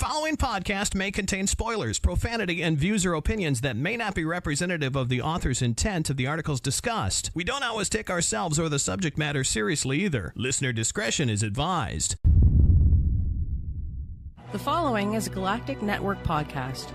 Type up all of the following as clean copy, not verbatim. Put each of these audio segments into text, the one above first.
following podcast may contain spoilers, profanity, and views or opinions that may not be representative of the author's intent of the articles discussed. We don't always take ourselves or the subject matter seriously either. Listener discretion is advised. The following is a Galactic Network podcast.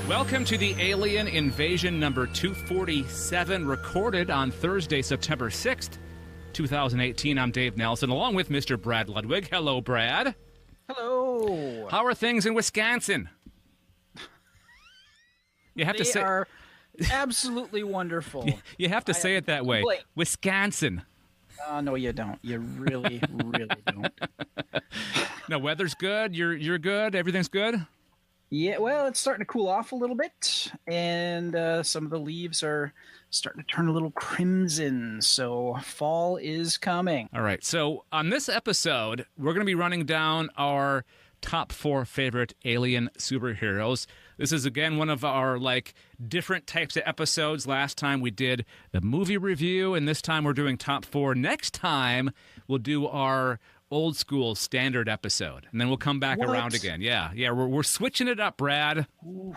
Welcome to the Alien Invasion number 247, recorded on Thursday, September 6th, 2018. I'm Dave Nelson, along with Mr. Brad Ludwig. Hello, Brad. Hello. How are things in Wisconsin? You have to say, they are absolutely wonderful. You have to say it that way. Wisconsin. No, you don't. You really, really don't. No, weather's good. You're good. Everything's good. Yeah, well, it's starting to cool off a little bit, and some of the leaves are starting to turn a little crimson, so fall is coming. All right, so on this episode, we're going to be running down our top 4 favorite alien superheroes. This is, again, one of our, different types of episodes. Last time we did the movie review, and this time we're doing top 4. Next time, we'll do our old school standard episode, and then we'll come back around again. Yeah, we're switching it up, Brad. Ooh,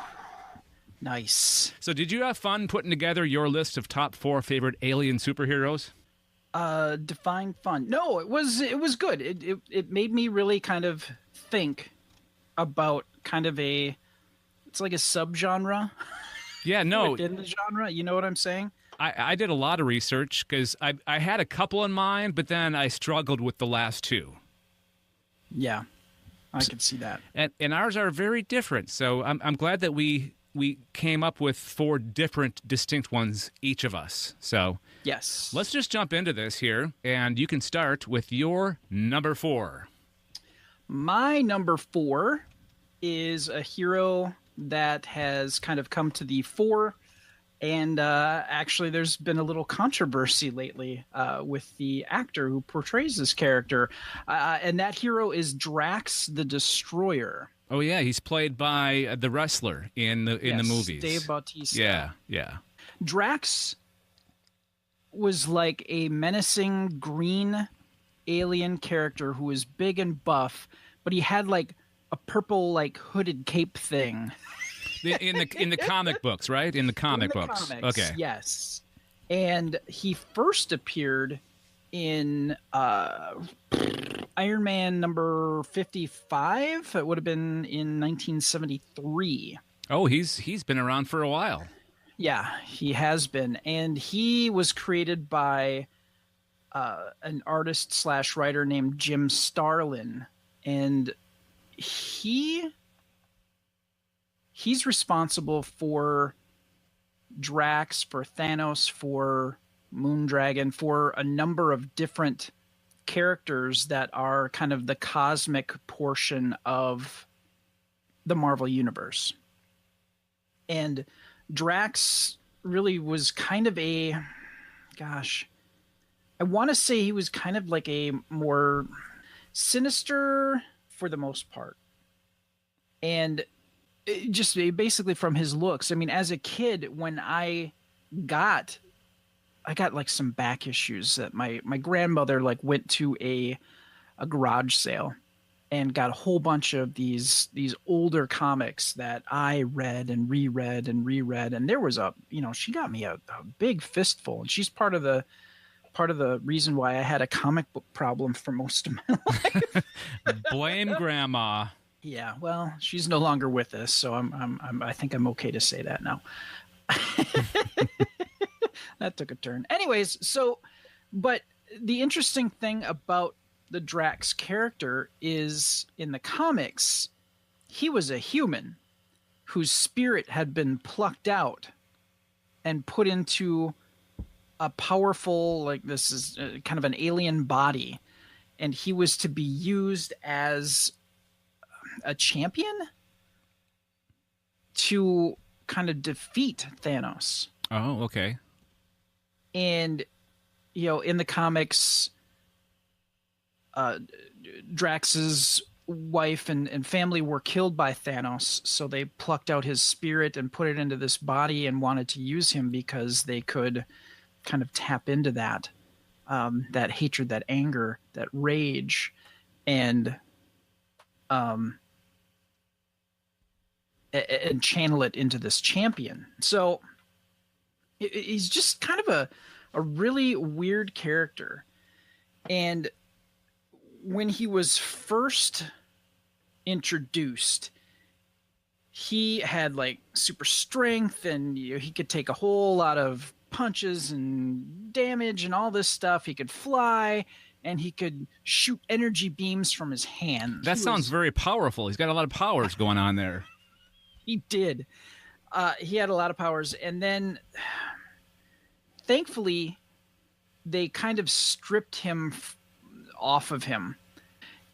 nice. So did you have fun putting together your list of top 4 favorite alien superheroes? Define fun. No, it was good. It made me really kind of think about kind of it's like a subgenre. Yeah, no. Within the genre, you know what I'm saying? I did a lot of research because I had a couple in mind, but then I struggled with the last 2. Yeah, I can see that. And ours are very different, so I'm glad that we came up with 4 different, distinct ones, each of us. So yes, let's just jump into this here, and you can start with your number 4. My number 4 is a hero that has kind of come to the fore. And actually, there's been a little controversy lately with the actor who portrays this character. And that hero is Drax the Destroyer. Oh, yeah. He's played by the wrestler in the movies. Dave Bautista. Yeah. Drax was like a menacing green alien character who was big and buff, but he had like a purple hooded cape thing. In the comic books, right? In the comics, okay. Yes. And he first appeared in Iron Man number 55. It would have been in 1973. Oh, he's been around for a while. Yeah, he has been. And he was created by an artist/writer named Jim Starlin. And he's responsible for Drax, for Thanos, for Moondragon, for a number of different characters that are kind of the cosmic portion of the Marvel Universe. And Drax really was kind of I want to say he was kind of like a more sinister for the most part. And just basically from his looks. I mean, as a kid, when I got like some back issues that my grandmother went to a garage sale and got a whole bunch of these older comics that I read and reread. And there was she got me a big fistful, and she's part of the reason why I had a comic book problem for most of my life. Blame Grandma. Yeah, well, she's no longer with us, so I think I'm okay to say that now. That took a turn. Anyways, but the interesting thing about the Drax character is in the comics, he was a human whose spirit had been plucked out and put into a powerful, this is kind of an alien body, and he was to be used as a champion to kind of defeat Thanos. Oh, okay. And, in the comics, Drax's wife and family were killed by Thanos, so they plucked out his spirit and put it into this body and wanted to use him because they could kind of tap into that that hatred, that anger, that rage, and channel it into this champion. So he's just kind of a really weird character. And when he was first introduced, he had like super strength, and he could take a whole lot of punches and damage and all this stuff. He could fly, and he could shoot energy beams from his hands. That sounds very powerful. He's got a lot of powers going on there. He did. He had a lot of powers, and then thankfully they kind of stripped him off of him.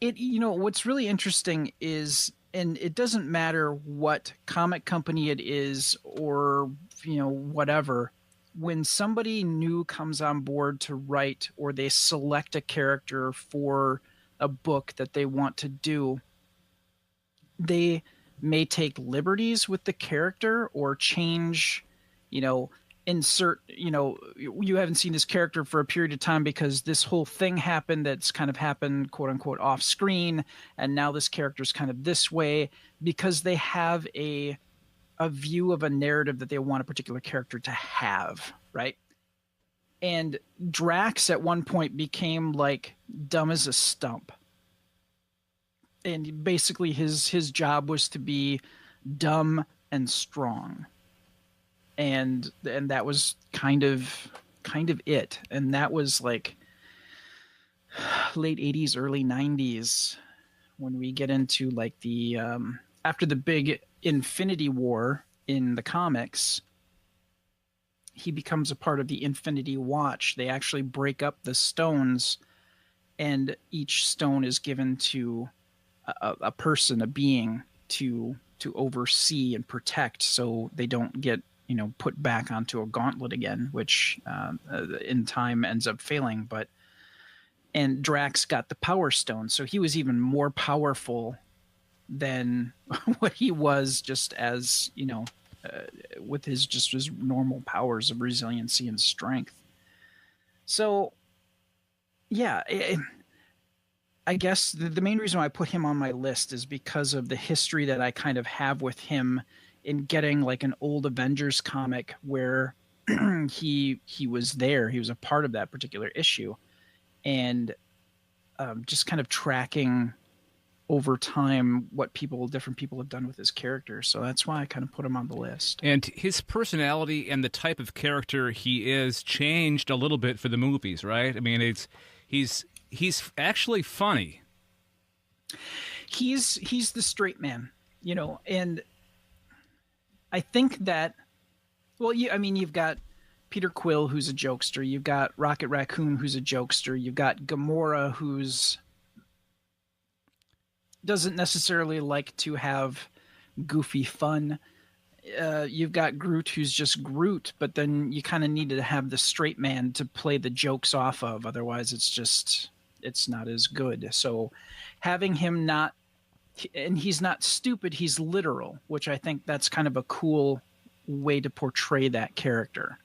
What's really interesting is, and it doesn't matter what comic company it is or whatever, when somebody new comes on board to write, or they select a character for a book that they want to do, they may take liberties with the character or change, insert, you haven't seen this character for a period of time because this whole thing happened that's kind of happened, quote unquote, off screen. And now this character's kind of this way because they have a view of a narrative that they want a particular character to have. Right. And Drax at one point became like dumb as a stump. And basically his job was to be dumb and strong. And that was kind of it. And that was like late 80s, early 90s, when we get into like the after the big Infinity War in the comics, he becomes a part of the Infinity Watch. They actually break up the stones, and each stone is given to a person, a being, to oversee and protect, so they don't get put back onto a gauntlet again, which in time ends up failing. And Drax got the Power Stone, so he was even more powerful than what he was just as, with his normal powers of resiliency and strength. So, yeah, I guess the main reason why I put him on my list is because of the history that I kind of have with him in getting like an old Avengers comic where he was there. He was a part of that particular issue, and just kind of tracking over time what different people have done with his character. So that's why I kind of put him on the list. And his personality and the type of character he is changed a little bit for the movies, right? I mean, he's actually funny. He's the straight man, and I think that, well, you've got Peter Quill, who's a jokester. You've got Rocket Raccoon, who's a jokester. You've got Gamora, who's doesn't necessarily like to have goofy fun. You've got Groot, who's just Groot, but then you kind of need to have the straight man to play the jokes off of. Otherwise, it's not as good. So having him not, and he's not stupid, he's literal, which I think that's kind of a cool way to portray that character.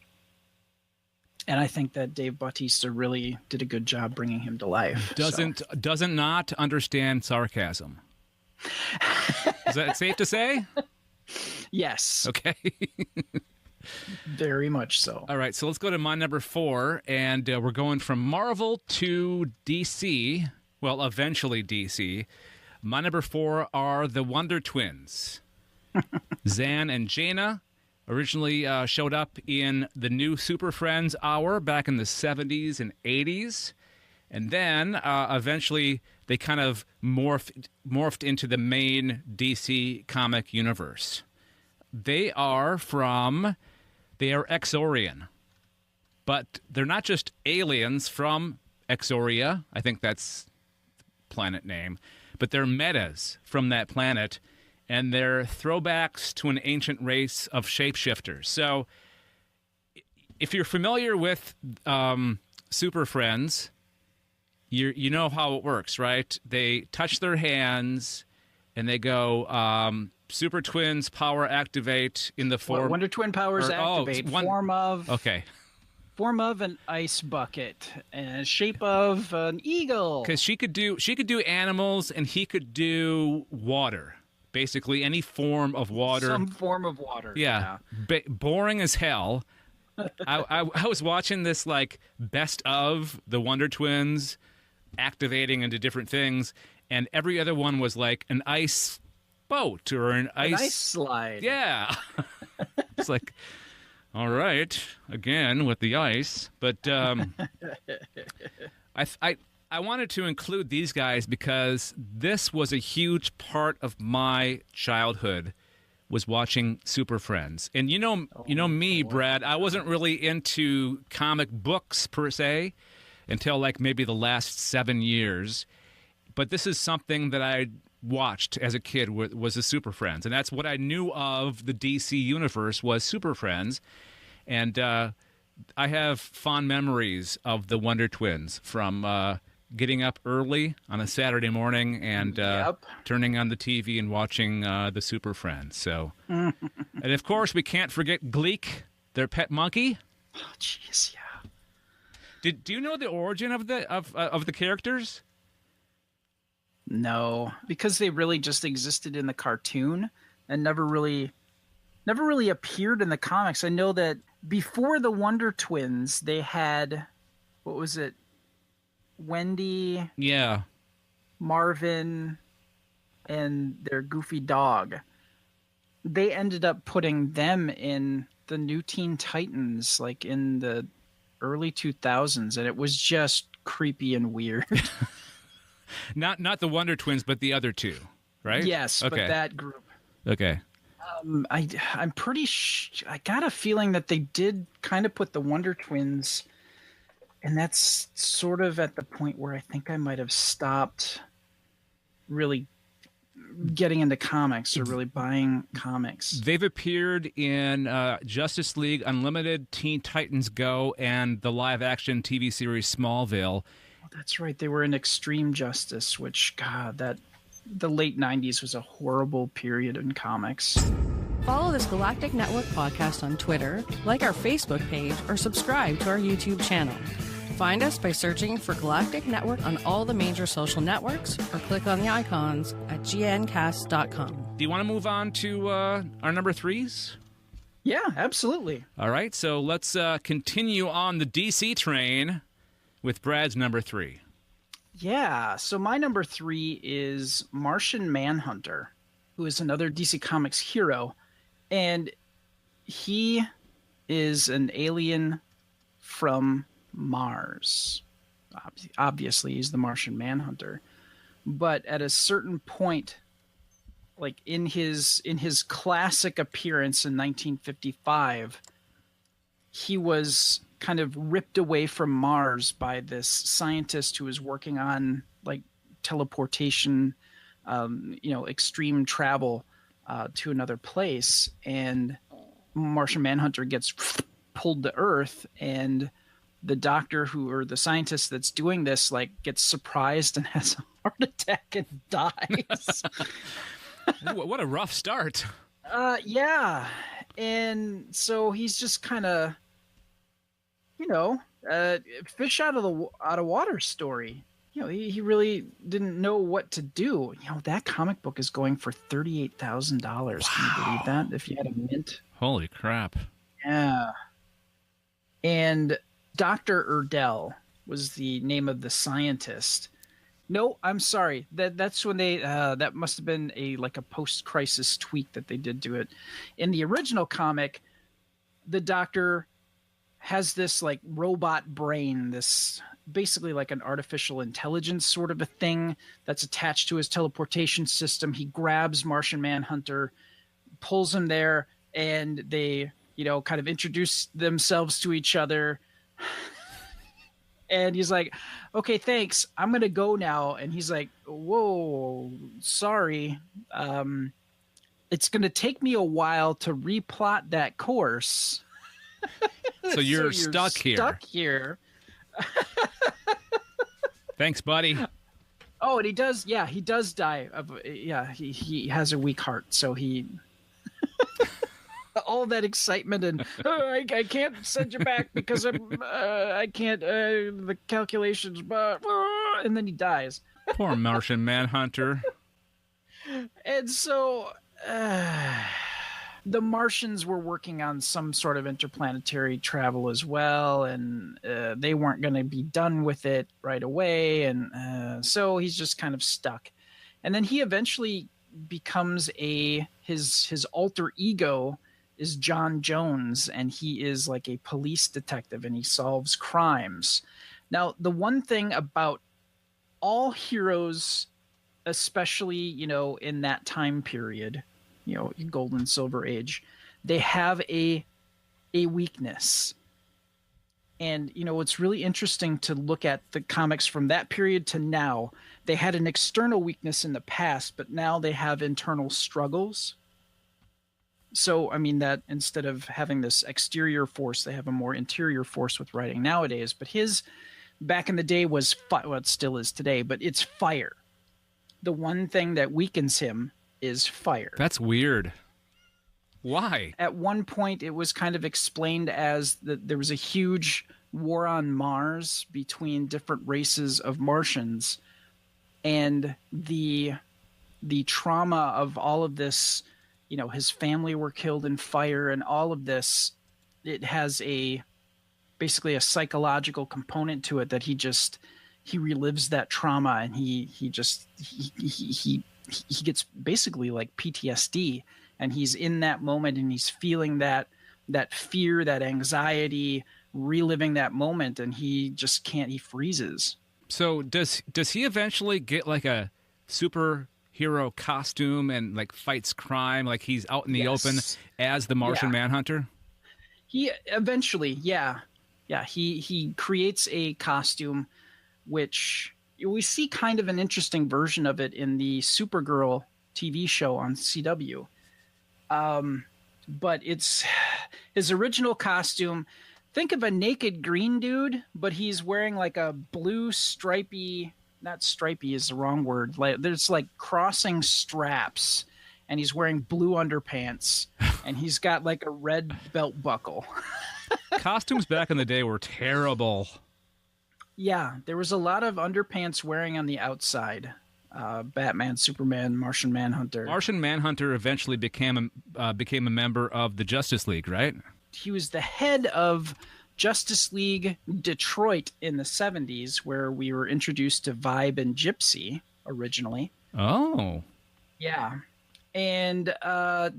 And I think that Dave Bautista really did a good job bringing him to life. Doesn't not understand sarcasm. Is that safe to say? Yes. Okay. Very much so. All right, so let's go to my number 4, and we're going from Marvel to DC. Well, eventually DC. My number 4 are the Wonder Twins. Zan and Jaina originally showed up in the new Super Friends hour back in the 70s and 80s. And then eventually they kind of morphed into the main DC comic universe. They are Exorian. But they're not just aliens from Exoria. I think that's the planet name. But they're metas from that planet. And they're throwbacks to an ancient race of shapeshifters. So if you're familiar with Super Friends, you know how it works, right? They touch their hands, and they go, Super Twins power activate in the form... Wonder Twin powers activate. Okay. Form of an ice bucket and shape of an eagle. Because she could do animals, and he could do water. Basically, any form of water. Some form of water. Yeah. Boring as hell. I was watching this, like, best of the Wonder Twins activating into different things, and every other one was like an ice boat or an ice slide. Yeah. It's like, all right, again with the ice. But I wanted to include these guys because this was a huge part of my childhood, was watching Super Friends. And you know me, Brad, I wasn't really into comic books per se until like maybe the last 7 years. But this is something that I watched as a kid, was the Super Friends. And that's what I knew of the DC universe, was Super Friends. And I have fond memories of the Wonder Twins from getting up early on a Saturday morning and turning on the TV and watching the Super Friends. So, and of course, we can't forget Gleek, their pet monkey. Oh, jeez, yeah. Do you know the origin of the characters? No, because they really just existed in the cartoon and never really appeared in the comics. I know that before the Wonder Twins, they had, what was it? Wendy, yeah, Marvin, and their goofy dog. They ended up putting them in the New Teen Titans, like in the early 2000s, and it was just creepy and weird. Not the Wonder Twins, but the other two, right? Yes, okay. But that group. Okay. I'm pretty I got a feeling that they did kind of put the Wonder Twins, and that's sort of at the point where I think I might have stopped really getting into comics or really buying comics. They've appeared in Justice League Unlimited, Teen Titans Go, and the live-action TV series Smallville. Oh, that's right. They were in Extreme Justice, which, God, the late 90s was a horrible period in comics. Follow this Galactic Network podcast on Twitter, like our Facebook page, or subscribe to our YouTube channel. Find us by searching for Galactic Network on all the major social networks, or click on the icons at gncast.com. Do you want to move on to our number threes? Yeah, absolutely. All right, so let's continue on the DC train with Brad's number three. Yeah, so my number three is Martian Manhunter, who is another DC Comics hero. And he is an alien from Mars. Obviously, he's the Martian Manhunter. But at a certain point, like in his classic appearance in 1955, he was kind of ripped away from Mars by this scientist who was working on like teleportation, extreme travel to another place, and Martian Manhunter gets pulled to Earth, and the doctor or the scientist that's doing this like gets surprised and has a heart attack and dies. What a rough start. Yeah, and so he's just kind of, fish out of water story. He really didn't know what to do. That comic book is going for $38,000. Wow. Can you believe that? If you had a mint. Holy crap. Yeah. And Dr. Erdell was the name of the scientist. No, I'm sorry. That's when they that must have been a post-crisis tweak that they did to it. In the original comic, the doctor has this like robot brain, this basically like an artificial intelligence sort of a thing that's attached to his teleportation system. He grabs Martian Manhunter, pulls him there, and they, kind of introduce themselves to each other. And he's like, okay, thanks. I'm going to go now. And he's like, whoa, sorry. It's going to take me a while to replot that course. So you're stuck here. Stuck here. Thanks, buddy. Oh, and he does die of, he has a weak heart, so he all that excitement and I can't send you back because I can't the calculations, but and then he dies. Poor Martian Manhunter. And so the Martians were working on some sort of interplanetary travel as well, and they weren't going to be done with it right away, and so he's just kind of stuck. And then he eventually becomes his alter ego is John Jones, and he is like a police detective, and he solves crimes. Now, the one thing about all heroes, especially, in that time period, Golden Silver Age, they have a weakness. And, it's really interesting to look at the comics from that period to now. They had an external weakness in the past, but now they have internal struggles. So, I mean, that instead of having this exterior force, they have a more interior force with writing nowadays. But his, back in the day, was, well, it still is today, but it's fire. The one thing that weakens him is fire. That's weird. Why? At one point, it was kind of explained as that there was a huge war on Mars between different races of Martians, and the trauma of all of this, his family were killed in fire, and all of this, it has basically a psychological component to it that he relives that trauma, and he gets basically like PTSD, and he's in that moment, and he's feeling that fear, that anxiety, reliving that moment, and he just can't, he freezes. So does he eventually get like a superhero costume and like fights crime, like he's out in the open as the Martian Manhunter? He eventually, he creates a costume, which we see kind of an interesting version of it in the Supergirl TV show on CW. But it's his original costume. Think of a naked green dude, but he's wearing like a blue stripy, not stripy is the wrong word. Like, there's like crossing straps, and he's wearing blue underpants, and he's got like a red belt buckle. Costumes back in the day were terrible. Yeah, there was a lot of underpants wearing on the outside. Batman, Superman, Martian Manhunter. Martian Manhunter eventually became a member of the Justice League, right? He was the head of Justice League Detroit in the 70s, where we were introduced to Vibe and Gypsy originally. Oh. Yeah. And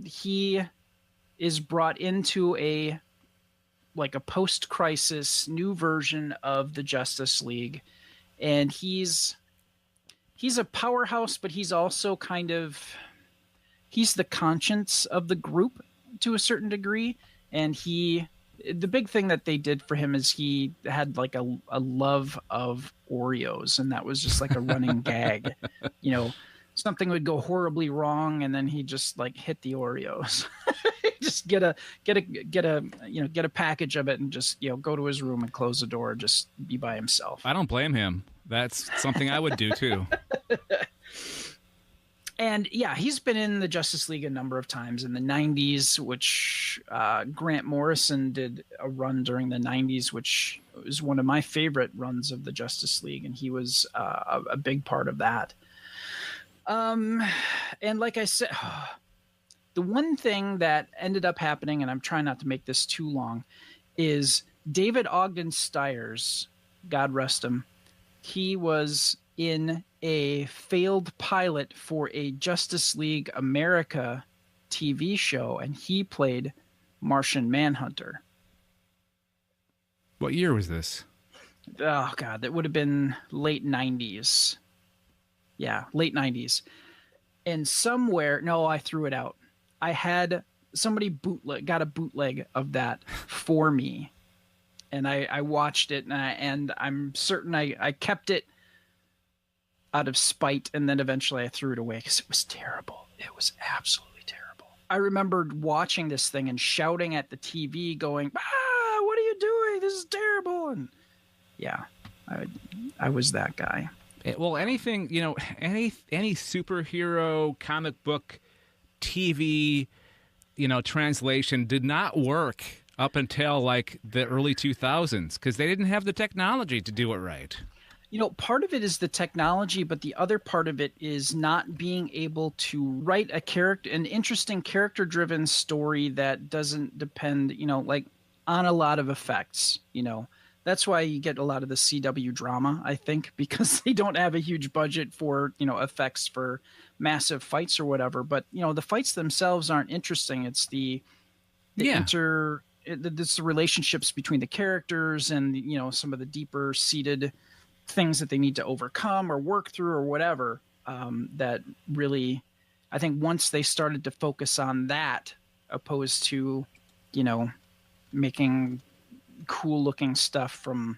he is brought into a post-crisis new version of the Justice League. And he's a powerhouse, but he's also he's the conscience of the group to a certain degree. And the big thing that they did for him is he had like a love of Oreos, and that was just like a running gag. Something would go horribly wrong, and then he just like hit the Oreos. Just get a package of it, and just go to his room and close the door, just be by himself. I don't blame him. That's something I would do too. And yeah, he's been in the Justice League a number of times in the 90s, which Grant Morrison did a run during the 90s, which was one of my favorite runs of the Justice League, and he was a big part of that. And like I said, the one thing that ended up happening, and I'm trying not to make this too long, is David Ogden Stiers, God rest him, he was in a failed pilot for a Justice League America TV show, and he played Martian Manhunter. What year was this? Oh, God, that would have been late 90s. Yeah, late 90s. And somewhere, no, I threw it out. I had somebody got a bootleg of that for me. And I watched it, and I'm certain I kept it out of spite, and then eventually I threw it away because it was terrible. It was absolutely terrible. I remembered watching this thing and shouting at the TV going, what are you doing? This is terrible. And yeah. I was that guy. Well, anything, any superhero comic book TV, translation did not work up until like the early 2000s because they didn't have the technology to do it right. Part of it is the technology, but the other part of it is not being able to write an interesting character-driven story that doesn't depend, like on a lot of effects. That's why you get a lot of the CW drama, I think, because they don't have a huge budget for, effects for massive fights or whatever. But, the fights themselves aren't interesting. It's the it's the relationships between the characters and, some of the deeper seated things that they need to overcome or work through or whatever, that really, I think once they started to focus on that opposed to, making cool looking stuff from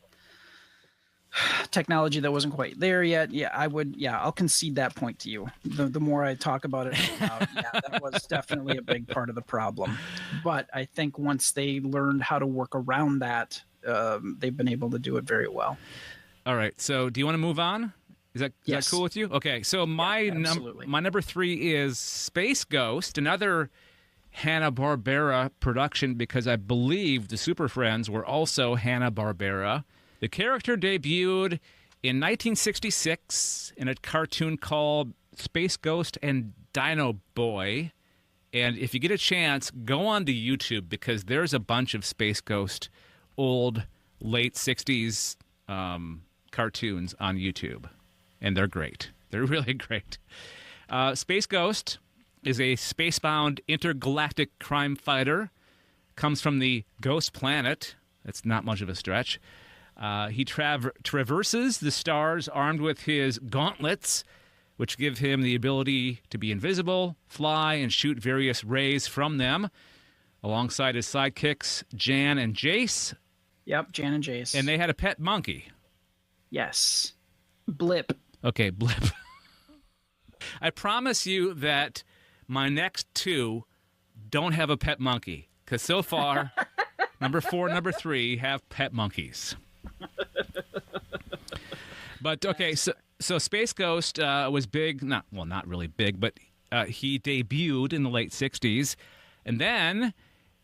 technology that wasn't quite there yet. I'll concede that point to you. The more I talk about it, that was definitely a big part of the problem. But I think once they learned how to work around that, they've been able to do it very well. All right. So do you want to move on? Is that cool with you? Okay. So my number 3 is Space Ghost, another Hanna-Barbera production, because I believe the Super Friends were also Hanna-Barbera. The character debuted in 1966 in a cartoon called Space Ghost and Dino Boy. And if you get a chance, go on to YouTube because there's a bunch of Space Ghost old late 60s cartoons on YouTube, and they're great. They're really great. Space Ghost is a spacebound intergalactic crime fighter. Comes from the Ghost Planet. That's not much of a stretch. He traverses the stars armed with his gauntlets, which give him the ability to be invisible, fly, and shoot various rays from them, alongside his sidekicks, Jan and Jace. Yep, Jan and Jace. And they had a pet monkey. Yes. Blip. Okay, Blip. I promise you that my next 2 don't have a pet monkey, because so far, number 4 and number 3 have pet monkeys. But, okay, so Space Ghost was big. Not really big, but he debuted in the late 60s. And then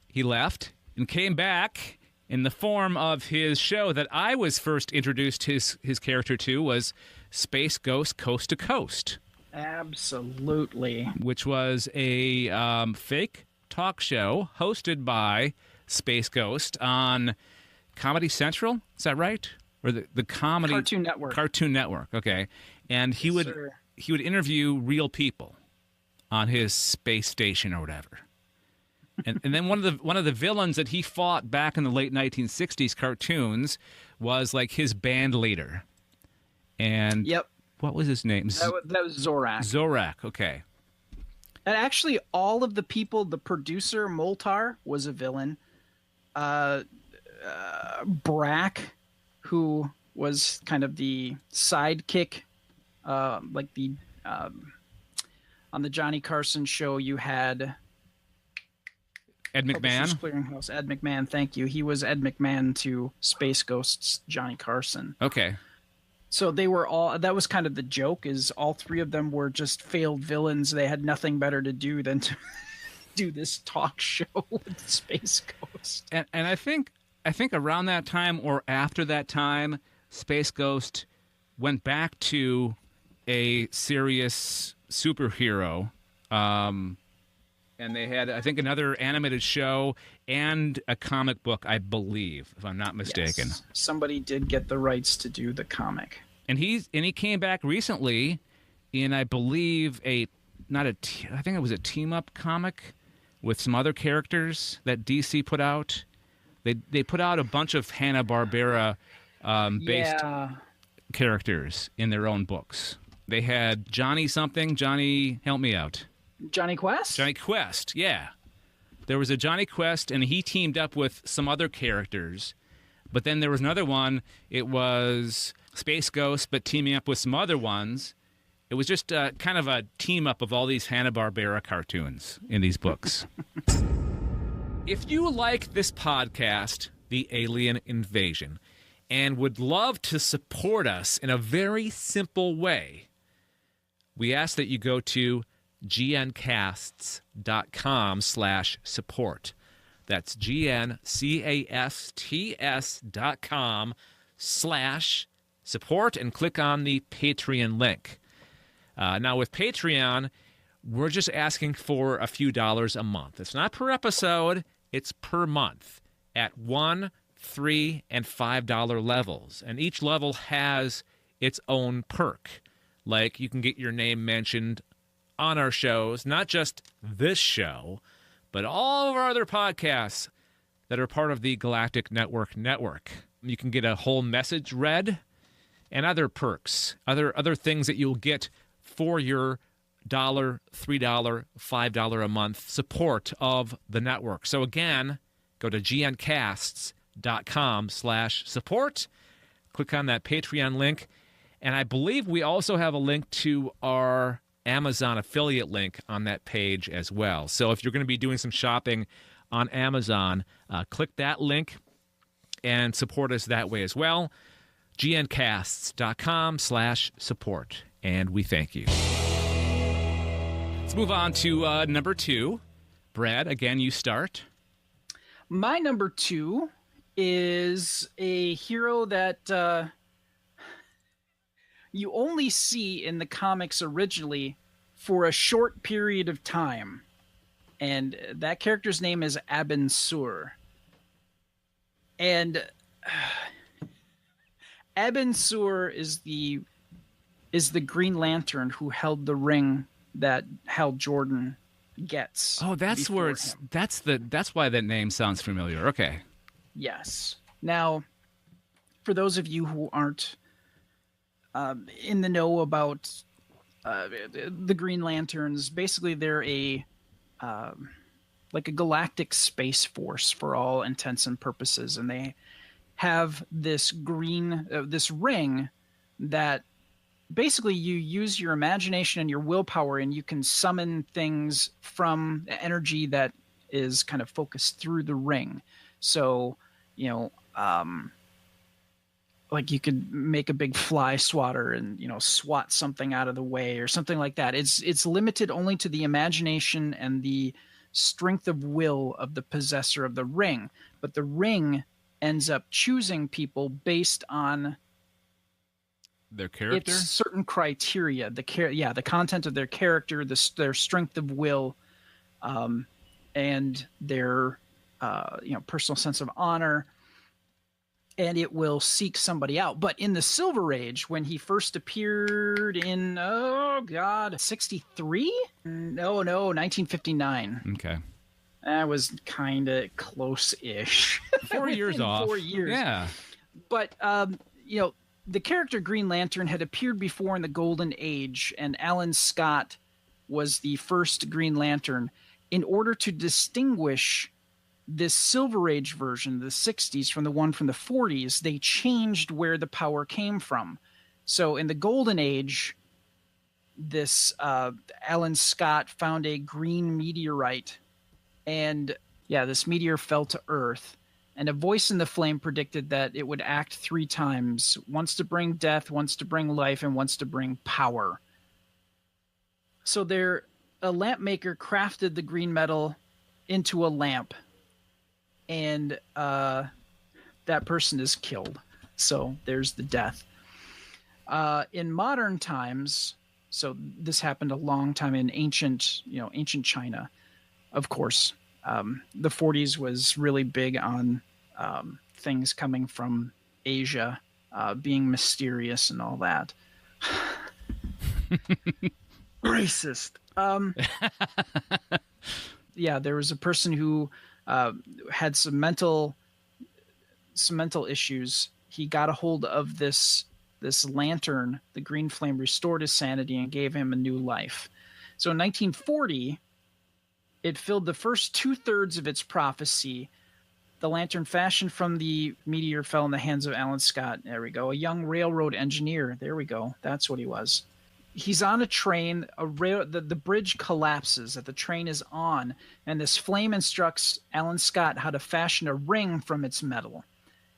he left and came back in the form of his show that I was first introduced his character to, was Space Ghost Coast to Coast. Absolutely. Which was a fake talk show hosted by Space Ghost on Comedy Central. Is that right? Or the comedy Cartoon Network. Cartoon Network. Okay. And he would interview real people on his space station or whatever. And then one of the villains that he fought back in the late 1960s cartoons was like his band leader. And yep. What was his name? That was Zorak. Zorak, okay. And actually, all of the people, the producer, Moltar, was a villain. Brack, who was kind of the sidekick, on the Johnny Carson show, you had Ed McMahon. Clearinghouse. Ed McMahon, thank you. He was Ed McMahon to Space Ghost's Johnny Carson. Okay. So they were all, that was kind of the joke, is all 3 of them were just failed villains. They had nothing better to do than to do this talk show with Space Ghost. And I think around that time or after that time, Space Ghost went back to a serious superhero. And they had, I think, another animated show and a comic book, I believe, if I'm not mistaken. Yes. Somebody did get the rights to do the comic. And he came back recently in, I believe, I think it was a team-up comic with some other characters that DC put out. They put out a bunch of Hanna-Barbera based characters in their own books. They had Johnny something. Johnny, help me out. Johnny Quest? Johnny Quest, yeah. There was a Johnny Quest, and he teamed up with some other characters. But then there was another one. It was Space Ghost, but teaming up with some other ones. It was just kind of a team-up of all these Hanna-Barbera cartoons in these books. If you like this podcast, The Alien Invasion, and would love to support us in a very simple way, we ask that you go to gncasts.com/support. That's gncasts.com/support and click on the Patreon link. Now, with Patreon, we're just asking for a few dollars a month. It's not per episode, it's per month at $1, $3, and $5 levels. And each level has its own perk. Like you can get your name mentioned on our shows, not just this show, but all of our other podcasts that are part of the Galactic Network network. You can get a whole message read and other perks, other things that you'll get for your $1, $3, $5 a month support of the network. So again, go to gncasts.com/support, click on that Patreon link, and I believe we also have a link to our Amazon affiliate link on that page as well. So if you're going to be doing some shopping on Amazon, click that link and support us that way as well. gncasts.com/support, and we thank you. Let's move on to number 2. Brad, again, you start. My number 2 is a hero that you only see in the comics originally for a short period of time. And that character's name is Abin Sur. And Abin Sur is the Green Lantern who held the ring that Hal Jordan gets. Oh, that's where it's him. That's why that name sounds familiar. Okay. Yes. Now, for those of you who aren't in the know about the Green Lanterns, basically they're like a galactic space force for all intents and purposes, and they have this this ring that basically you use your imagination and your willpower, and you can summon things from energy that is kind of focused through the ring. So, like you could make a big fly swatter and, swat something out of the way or something like that. It's limited only to the imagination and the strength of will of the possessor of the ring. But the ring ends up choosing people based on their character, its certain criteria, the content of their character, their strength of will, and their personal sense of honor. And it will seek somebody out. But in the Silver Age, when he first appeared in 63? No, 1959. Okay. That was kind of close-ish. 4 years off. 4 years. Yeah. But the character Green Lantern had appeared before in the Golden Age, and Alan Scott was the first Green Lantern. In order to distinguish this Silver Age version, the 60s, from the one from the 40s, they changed where the power came from. So in the Golden Age, this Alan Scott found a green meteorite, and this meteor fell to Earth, and a voice in the flame predicted that it would act 3 times, once to bring death, once to bring life, and once to bring power. So a lamp maker crafted the green metal into a lamp, and that person is killed. So there's the death. In modern times, so this happened a long time in ancient China. Of course, the 40s was really big on things coming from Asia, being mysterious and all that. Racist. There was a person who had some mental issues. He got a hold of this lantern. The green flame restored his sanity and gave him a new life. So in 1940, it filled the first 2/3 of its prophecy. The lantern fashioned from the meteor fell in the hands of Alan Scott. There we go. A young railroad engineer. There we go. That's what he was. He's on a train. The bridge collapses that the train is on, and this flame instructs Alan Scott how to fashion a ring from its metal.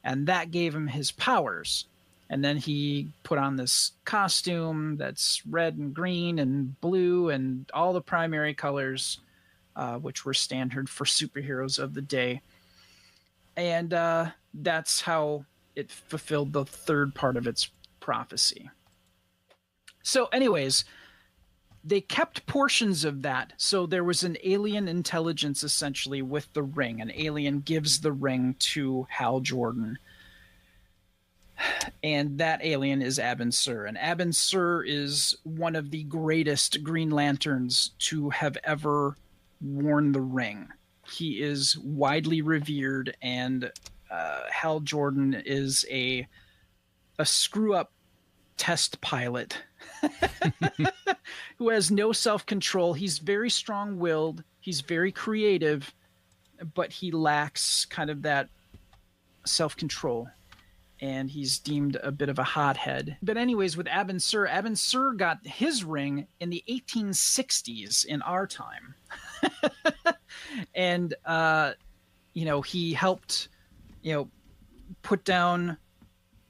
and that gave him his powers. And then he put on this costume that's red and green and blue and all the primary colors, which were standard for superheroes of the day. And that's how it fulfilled the third part of its prophecy. So anyways, they kept portions of that. So there was an alien intelligence essentially with the ring. An alien gives the ring to Hal Jordan. And that alien is Abin Sur. And Abin Sur is one of the greatest Green Lanterns to have ever worn the ring. He is widely revered, and Hal Jordan is a screw-up test pilot who has no self-control. He's very strong-willed. He's very creative, but he lacks kind of that self-control. And he's deemed a bit of a hothead. But anyways, with Abin Sur got his ring in the 1860s in our time. And, he helped, put down,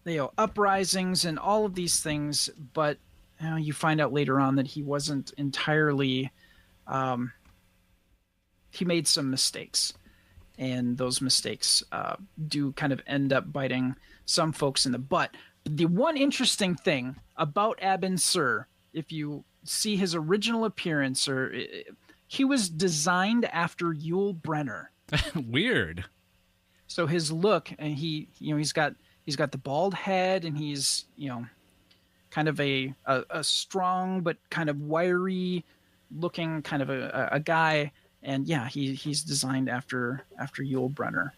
uprisings and all of these things. But you find out later on that he wasn't entirely, he made some mistakes. And those mistakes do kind of end up biting some folks in the butt. The one interesting thing about Abin Sur, if you see his original appearance, he was designed after Yul Brynner. Weird. So his look, and he's got the bald head, and he's kind of a strong but kind of wiry looking kind of a guy. And yeah, he's designed after Yul Brynner.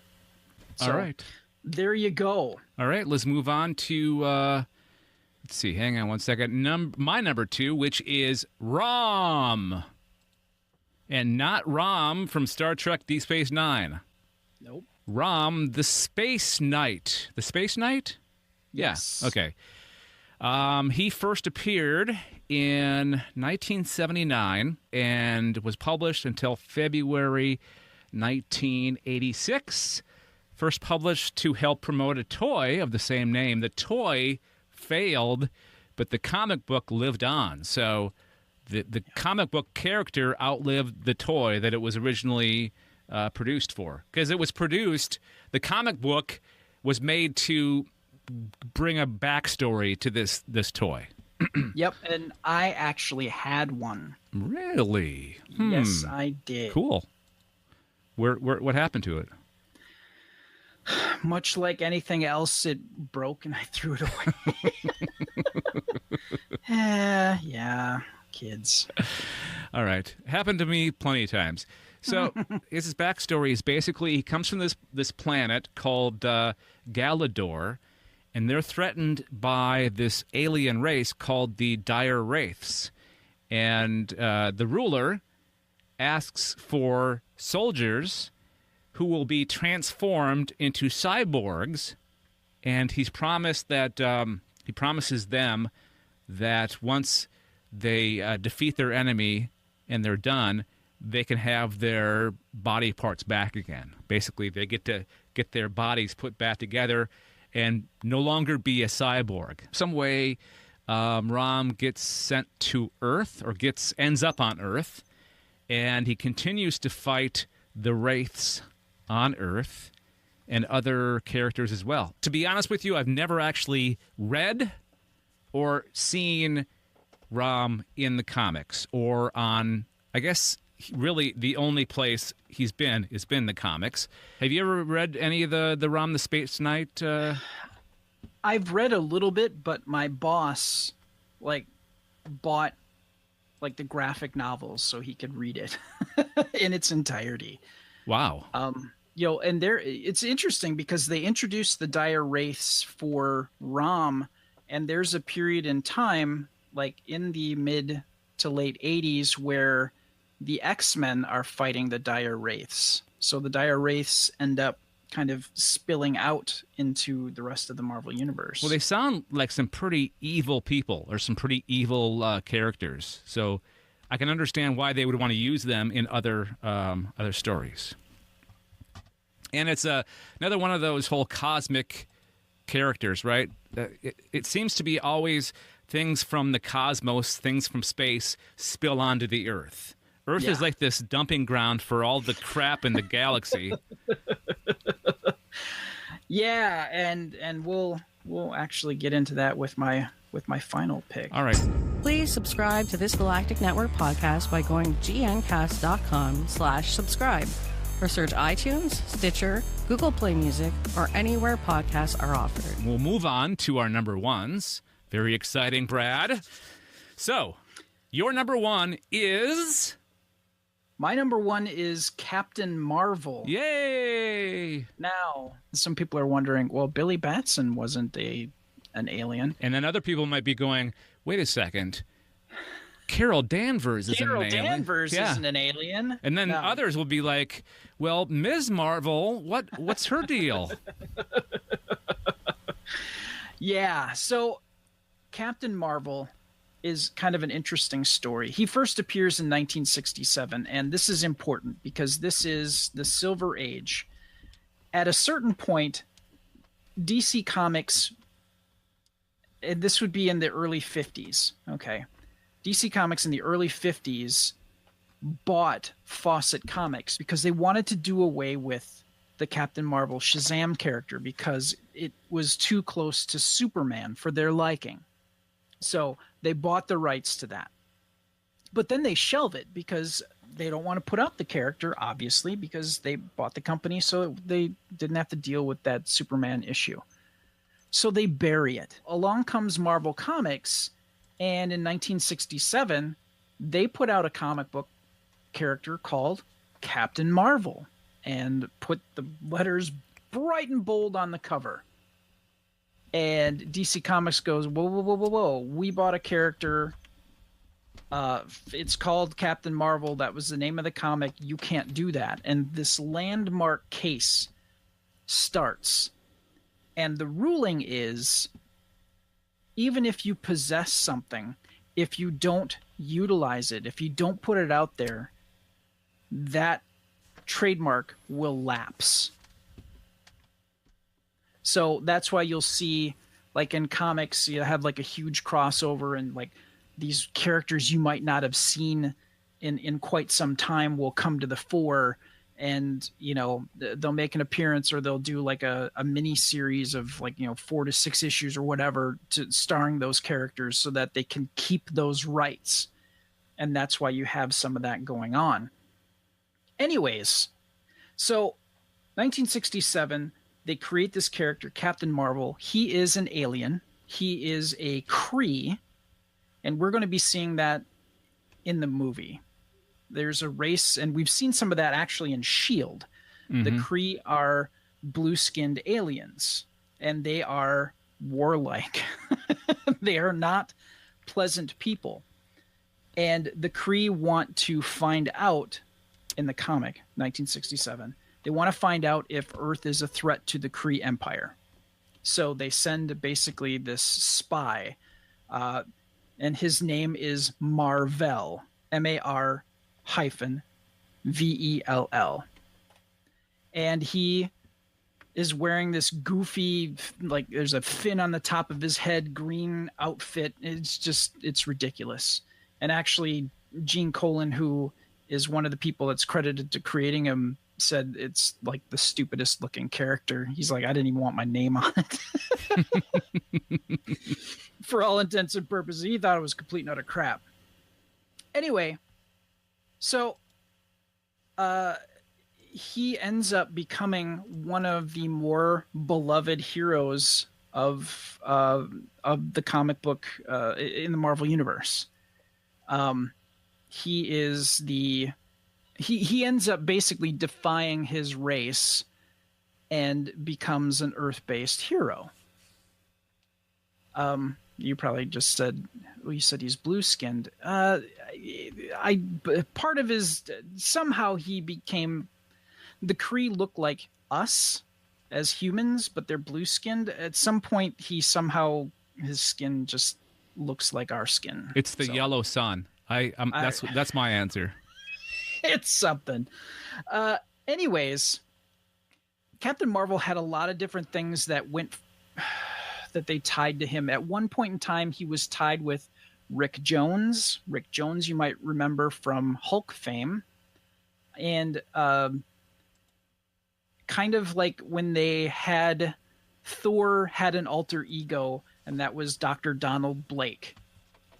So, all right. There you go. All right, let's move on to, let's see, hang on one second. My number 2, which is Rom. And not Rom from Star Trek Deep Space Nine. Nope. Rom, the Space Knight. The Space Knight? Yes. Yeah, okay. He first appeared in 1979 and was published until February 1986. First published to help promote a toy of the same name. The toy failed, but the comic book lived on. So the comic book character outlived the toy that it was originally produced for. Because it was produced, the comic book was made to bring a backstory to this toy. Yep, and I actually had one. Really? Yes, I did. Cool. What happened to it? Much like anything else, it broke and I threw it away. Yeah, kids. All right. Happened to me plenty of times. So his backstory is basically he comes from this planet called Galador, and they're threatened by this alien race called the Dire Wraiths. And the ruler asks for soldiers who will be transformed into cyborgs, and he promises them that once they defeat their enemy and they're done, they can have their body parts back again. Basically, they get to get their bodies put back together and no longer be a cyborg. Some way, Rom gets sent to Earth, or ends up on Earth, and he continues to fight the Wraiths on Earth and other characters as well. To be honest with you, I've never actually read or seen Rom in the comics, or on, I guess, really the only place he's been has been the comics. Have you ever read any of the Rom the Space Knight? I've read a little bit, but my boss bought the graphic novels so he could read it in its entirety. Wow. And it's interesting because they introduced the Dire Wraiths for Rom, and there's a period in time, like in the mid to late 80s, where the X-Men are fighting the Dire Wraiths. So the Dire Wraiths end up kind of spilling out into the rest of the Marvel Universe. Well, they sound like some pretty evil people, or some pretty evil characters. So I can understand why they would want to use them in other stories. And it's another one of those whole cosmic characters, right? It seems to be always things from the cosmos, things from space spill onto the Earth. Earth is like this dumping ground for all the crap in the galaxy. Yeah, and we'll actually get into that with my final pick. All right. Please subscribe to this Galactic Network podcast by going to gncast.com/subscribe or search iTunes, Stitcher, Google Play Music, or anywhere podcasts are offered. We'll move on to our number ones. Very exciting, Brad. So, your number one is... My number one is Captain Marvel. Yay! Now, some people are wondering, well, Billy Batson wasn't an alien. And then other people might be going, wait a second. Carol Danvers isn't an alien. Carol Danvers isn't an alien. And then others will be like, well, Ms. Marvel, what's her deal? Yeah, so Captain Marvel is kind of an interesting story. He first appears in 1967, and this is important because this is the Silver Age. At a certain point, DC Comics, and this would be in the early 50s, okay? DC Comics in the early 50s bought Fawcett Comics because they wanted to do away with the Captain Marvel Shazam character because it was too close to Superman for their liking. So they bought the rights to that. But then they shelve it because they don't want to put out the character, obviously, because they bought the company so they didn't have to deal with that Superman issue. So they bury it. Along comes Marvel Comics, and in 1967, they put out a comic book character called Captain Marvel and put the letters bright and bold on the cover. And DC Comics goes, whoa, we bought a character. It's called Captain Marvel. That was the name of the comic. You can't do that. And this landmark case starts. And the ruling is, even if you possess something, if you don't utilize it, if you don't put it out there, that trademark will lapse. So that's why you'll see, like in comics, you have like a huge crossover, and like these characters you might not have seen in quite some time will come to the fore, and you know they'll make an appearance, or they'll do like a mini series of 4 to 6 issues or whatever to starring those characters so that they can keep those rights. And that's why you have some of that going on. Anyways, so 1967. They create this character, Captain Marvel. He is an alien. He is a Kree. And we're going to be seeing that in the movie. There's a race, and we've seen some of that actually in S.H.I.E.L.D. Mm-hmm. The Kree are blue-skinned aliens, and they are warlike. They are not pleasant people. And the Kree want to find out, in the comic, 1967, they want to find out if Earth is a threat to the Kree Empire. So they send basically this spy, and his name is Mar-Vell, M-A-R-V-E-L-L. And he is wearing this goofy, like there's a fin on the top of his head, green outfit. It's ridiculous. And actually, Gene Colan, who is one of the people that's credited to creating him, said it's like the stupidest looking character. He's like, I didn't even want my name on it. For all intents and purposes, he thought it was complete and utter crap. Anyway, so he ends up becoming one of the more beloved heroes of the comic book in the Marvel Universe. He is he ends up basically defying his race and becomes an Earth-based hero. You probably just said, well, you said he's blue-skinned. Part of his, somehow he became, the Kree look like us as humans, but they're blue-skinned. At some point, his skin just looks like our skin. It's the yellow sun. That's my answer. It's something. Anyways, Captain Marvel had a lot of different things that that they tied to him. At one point in time, he was tied with Rick Jones. Rick Jones, you might remember from Hulk fame. And kind of like when they had Thor had an alter ego, and that was Dr. Donald Blake.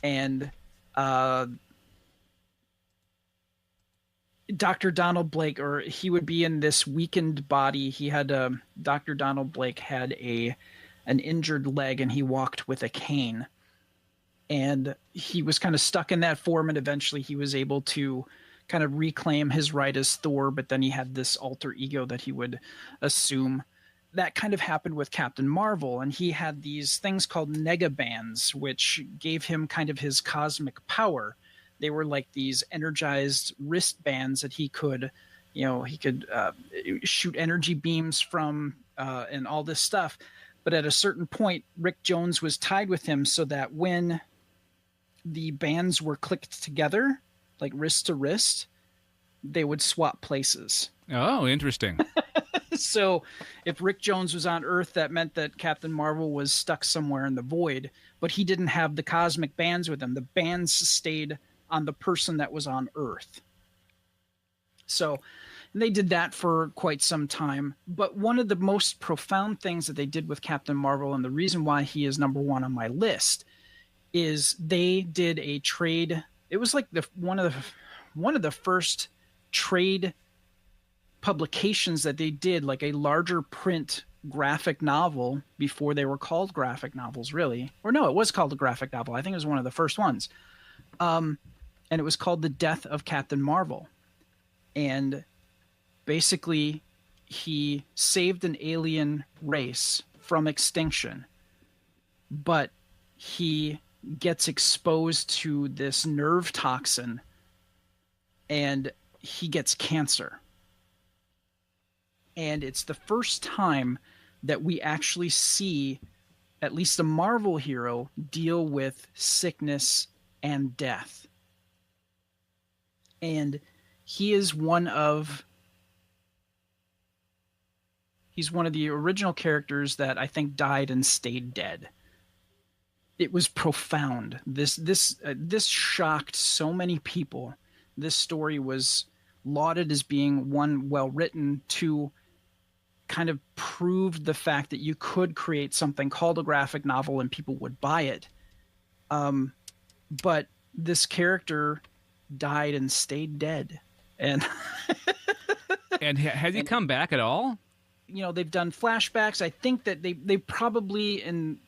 And Dr. Donald Blake, or he would be in this weakened body. He had Dr. Donald Blake had an injured leg, and he walked with a cane. And he was kind of stuck in that form, and eventually he was able to kind of reclaim his right as Thor, but then he had this alter ego that he would assume. That kind of happened with Captain Marvel, and he had these things called negabands, which gave him kind of his cosmic power. They were like these energized wristbands that he could shoot energy beams from and all this stuff. But at a certain point, Rick Jones was tied with him so that when the bands were clicked together, like wrist to wrist, they would swap places. Oh, interesting. So if Rick Jones was on Earth, that meant that Captain Marvel was stuck somewhere in the void, but he didn't have the cosmic bands with him. The bands stayed on the person that was on Earth. So they did that for quite some time. But one of the most profound things that they did with Captain Marvel, and the reason why he is number one on my list, is they did a trade. It was like one of the first trade publications that they did, like a larger print graphic novel before they were called graphic novels, really. Or no, it was called a graphic novel. I think it was one of the first ones. And it was called The Death of Captain Marvel. And basically, he saved an alien race from extinction, but he gets exposed to this nerve toxin and he gets cancer. And it's the first time that we actually see at least a Marvel hero deal with sickness and death. And he's one of the original characters that I think died and stayed dead. It was profound. This shocked so many people. This story was lauded as being, one, well written, two, kind of proved the fact that you could create something called a graphic novel and people would buy it. But this character died and stayed dead. And and has he come back at all? You know, they've done flashbacks. I think that they probably, and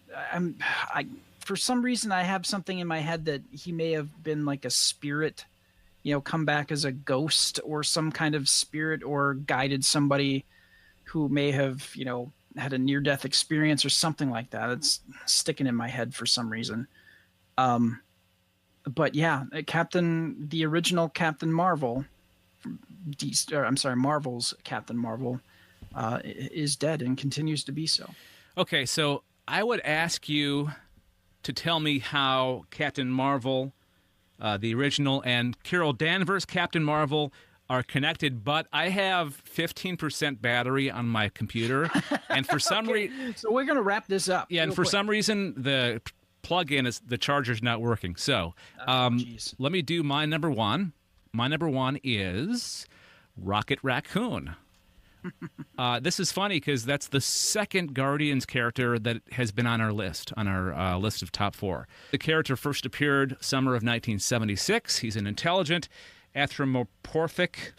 for some reason I have something in my head that he may have been like a spirit, come back as a ghost or some kind of spirit, or guided somebody who may have, had a near-death experience or something like that. It's sticking in my head for some reason. But yeah, the original Captain Marvel, Marvel's Captain Marvel, is dead and continues to be so. Okay, so I would ask you to tell me how Captain Marvel, the original, and Carol Danvers' Captain Marvel are connected, but I have 15% battery on my computer, and for some reason... So we're going to wrap this up. Yeah, and for some reason, the plug-in the charger's not working. So let me do my number one. My number one is Rocket Raccoon. This is funny because that's the second Guardians character that has been on our list of top 4. The character first appeared summer of 1976. He's an intelligent, anthropomorphic...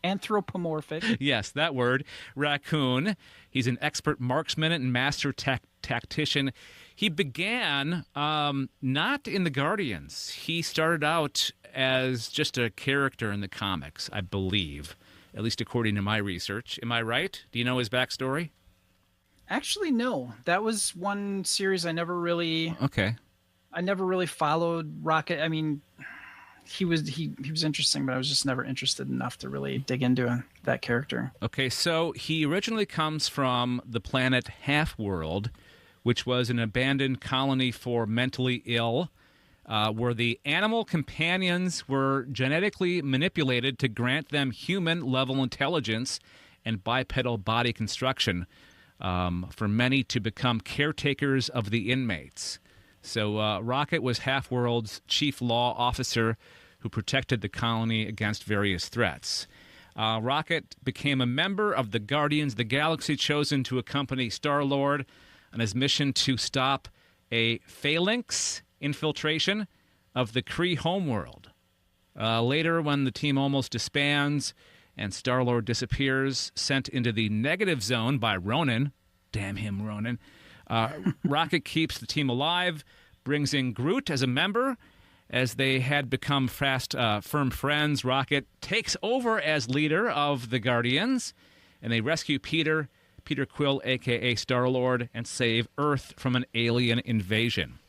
Anthropomorphic. Yes, that word. Raccoon. He's an expert marksman and master tactician. He began not in the Guardians. He started out as just a character in the comics, I believe, at least according to my research. Am I right? Do you know his backstory? Actually, no. That was one series I never really followed. Rocket. I mean, he was interesting, but I was just never interested enough to really dig into that character. Okay, so he originally comes from the planet Half-World, which was an abandoned colony for mentally ill, where the animal companions were genetically manipulated to grant them human-level intelligence and bipedal body construction for many to become caretakers of the inmates. So Rocket was Half-World's chief law officer who protected the colony against various threats. Rocket became a member of the Guardians of the Galaxy, chosen to accompany Star-Lord on his mission to stop a phalanx infiltration of the Kree homeworld. Later, when the team almost disbands and Star-Lord disappears, sent into the negative zone by Ronan, damn him, Ronan, Rocket keeps the team alive, brings in Groot as a member. As they had become firm friends, Rocket takes over as leader of the Guardians, and they rescue Peter Quill, a.k.a. Star-Lord, and save Earth from an alien invasion.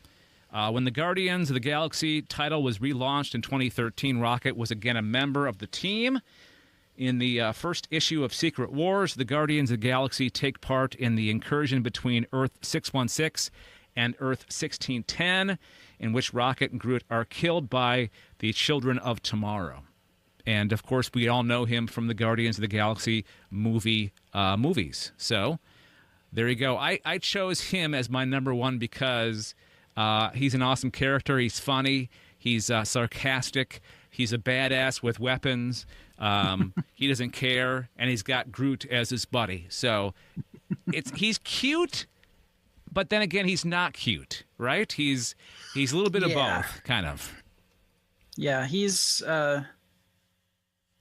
When the Guardians of the Galaxy title was relaunched in 2013, Rocket was again a member of the team. In the first issue of Secret Wars, the Guardians of the Galaxy take part in the incursion between Earth 616 and Earth 1610, in which Rocket and Groot are killed by the Children of Tomorrow. And, of course, we all know him from the Guardians of the Galaxy movies. So, there you go. I chose him as my number one because he's an awesome character. He's funny. He's sarcastic. He's a badass with weapons. He doesn't care. And he's got Groot as his buddy. So, he's cute. But then again, he's not cute, right? He's a little bit of both, kind of. Yeah, he's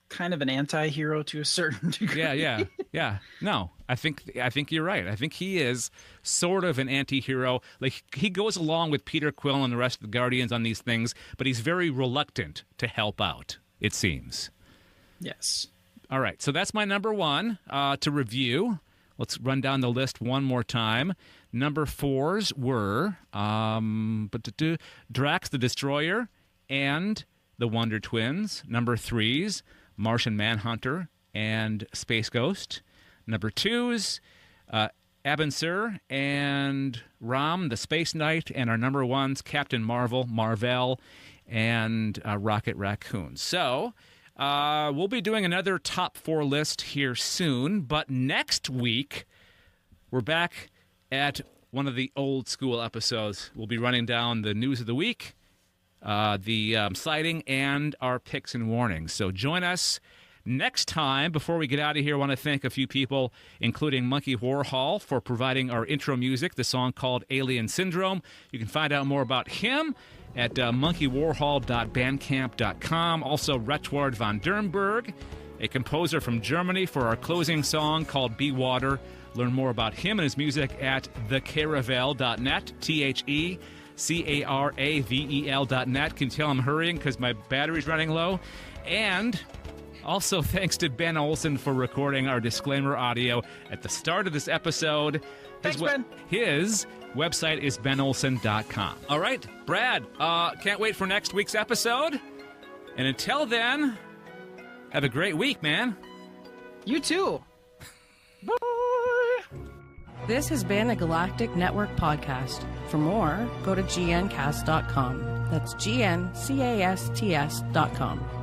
kind of an anti-hero to a certain degree. Yeah. No, I think you're right. I think he is sort of an anti-hero. Like, he goes along with Peter Quill and the rest of the Guardians on these things, but he's very reluctant to help out, it seems. Yes. All right, so that's my number one to review. Let's run down the list one more time. Number 4s were Drax the Destroyer and the Wonder Twins. Number 3s, Martian Manhunter and Space Ghost. Number 2s, Abin Sur and Ram the Space Knight. And our number 1s, Captain Marvel, and Rocket Raccoon. So we'll be doing another top 4 list here soon. But next week, we're back at one of the old school episodes. We'll be running down the news of the week, the sighting, and our picks and warnings. So join us next time. Before we get out of here, I want to thank a few people, including Monkey Warhol, for providing our intro music, the song called Alien Syndrome. You can find out more about him at monkeywarhol.bandcamp.com. Also, Retward van Dernberg, a composer from Germany, for our closing song called Be Water. Learn more about him and his music at thecaravel.net, TheCaravel.net. Can you tell I'm hurrying because my battery's running low? And also thanks to Ben Olson for recording our disclaimer audio at the start of this episode. Thanks, Ben. His website is benolson.com. All right, Brad, can't wait for next week's episode. And until then, have a great week, man. You too. Bye. This has been a Galactic Network podcast. For more, go to gncast.com. That's GNCASTS.com.